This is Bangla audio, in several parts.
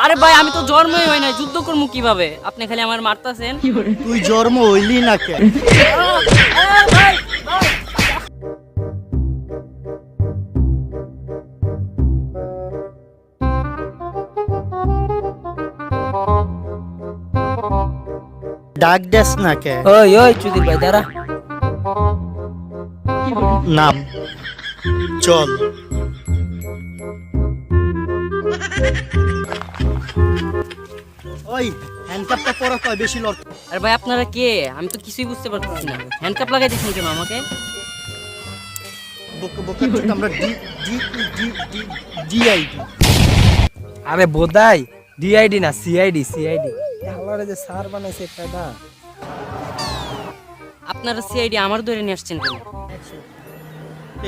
আরে ভাই আমি তো জন্মই হয় নাই, যুদ্ধ করবো কিভাবে? আপনি খালি আমার মারতাছেন। তুই জন্ম হইলি না কেন? ডাক দেস না কে? ওই ওই চুদির ভাই দাঁড়া। নাম চল। ওই হ্যান্ডকাপটা পরা কয় বেশি লড়। আরে ভাই আপনারা কে? আমি তো কিছুই বুঝতে পারতেছি না। হ্যান্ডকাপ লাগাই দিয়েছেন কেন আমাকে? বক বক আমরা D D D D DID. আরে বোধাই ডিআইডি না সিআইডি সিআইডি। আল্লাহরে যে স্যার বানাইছে একটা না। আপনারা সিআইডি আমার ধরে নিয়ে আসছেন কেন?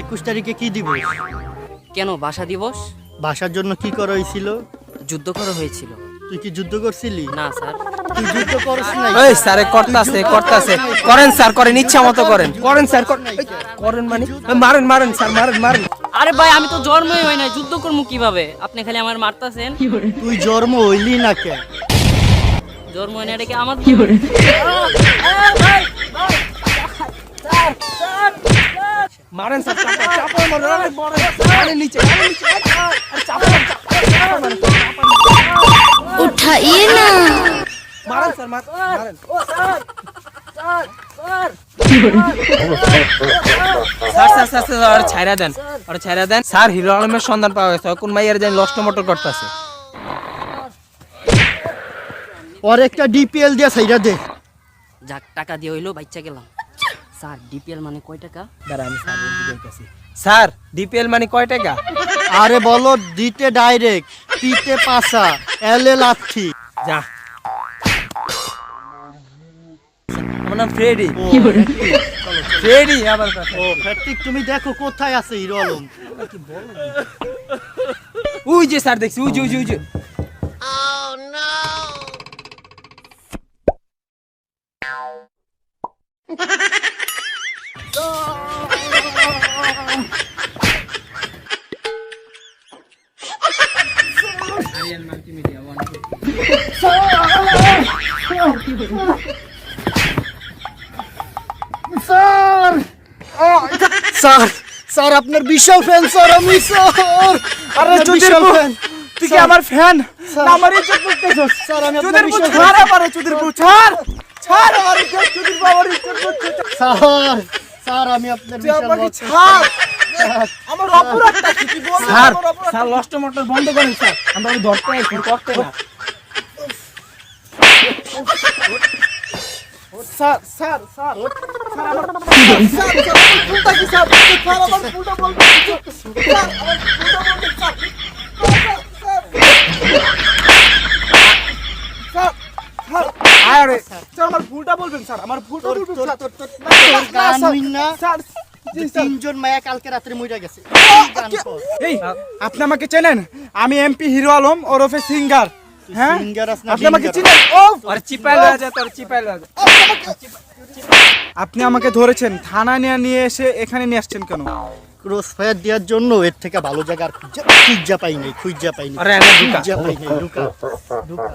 21 তারিখে কি দিবস? কেন ভাষা দিবস? ভাষার জন্য কি করা হয়েছিল? যুদ্ধ করা হয়েছিল। তুই কি যুদ্ধ করছিলি? না স্যার। তুই যুদ্ধ করছ না? এই স্যারে করতাছে করেন স্যার, করেন ইচ্ছা মতো করেন স্যার করেন মানে মারেন মারেন স্যার মারেন মারেন। আরে ভাই আমি তো জন্মই হয় নাই, যুদ্ধ করবো কিভাবে? আপনি খালি আমার মারতাছেন। তুই জন্ম হইলি না কেন? জন্ম হয় না এটা কি আমার? মারেন স্যার চাপা মারেন মারেন নিচে আরে চাপা उठाइए ना। মারেন স্যার মারেন। স্যার ছাইরা দেন স্যার। হিরো আলমের সন্ধান পাওয়া গেছে, কোন মাইয়ার জানি লষ্ট মোটর করতেছে। ওর একটা ডিপিএল দিয়া সাইরা দে। যাক টাকা দিয়ে হইলো বাচ্চা গেলাম। স্যার ডিপিএল মানে কয় টাকা? দাঁড়া আমি স্যার বলতে যাইতাছি। স্যার ডিপিএল মানে কয় টাকা? আরে বলো দিতে ডাইরেক্ট, পিতে পাসা, এলে লাথি। যা। আমার নাম ফ্রেডি। ফ্রেডি আবার কথা। ও ফ্যাটিক, তুমি দেখো কোথায় আছে হিরো আলম। ওই যে স্যার দেখছি, ওই যে স্যার স্যার আপনার বিশাল ফ্যান স্যার আমি স্যার। আরে বিশাল ফ্যান। তুই কি আমার ফ্যান না আমার ইজ্জত করতেছস? স্যার আমি আপনার চুদির বিশাল ছাড় আমারে চুদির ছাড় আমার ইজ্জত চুদির বাবার ইজ্জত করতে। স্যার স্যার আমি আপনার তুই বিশাল আমাকে ভক্ত। ছাড়। আমার অপরাধটা কি তুই বল? স্যার লষ্ট মোটর বন্ধ করেন স্যার, আমরা ওই ধরতে আইছি করতে না। স্যার স্যার স্যার স্যার আমার ফুলটা কি স্যার? স্যার আমার ফুলটা বলবেন স্যার, আমার ফুলটা বলবেন স্যার। আরে স্যার আমার ভুলটা বলবেন স্যার, আমার ভুলটা বলবেন স্যার। তোর গান হইন না স্যার তিনজন মায়া কালকে রাতে মইরা গেছে। গান কর। এই আপনি আমাকে চেনেন? আমি এমপি হিরো আলম ওরফে সিঙ্গার। হ্যাঁ সিঙ্গার আস না আপনি আমাকে ডিঙ্গার। চিনেন? ও আরে চিপাইল হয়ে যা, তোর চিপাইল হয়ে যা। আপনি আমাকে ধরেছেন, থানা নিয়ে এসে এখানে নিয়ে আসছেন কেন? ক্রস ফায়ার দেওয়ার জন্য এর থেকে ভালো জায়গা আর খুঁজা পাই নাই। আরে আমি ঢুকা। খুঁজা পাই নাই। ঢুকা ঢুকা।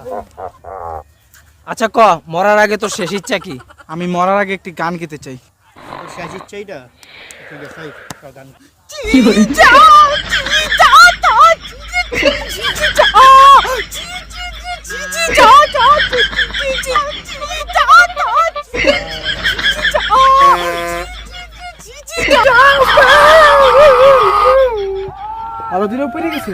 আচ্ছা ক মরার আগে তোর শেষ ইচ্ছা কি? আমি মরার আগে একটি গান গেতে চাই। তোর শেষ ইচ্ছা এইটা? ঠিক আছে গান। আরো দিনও পেরে গেছে।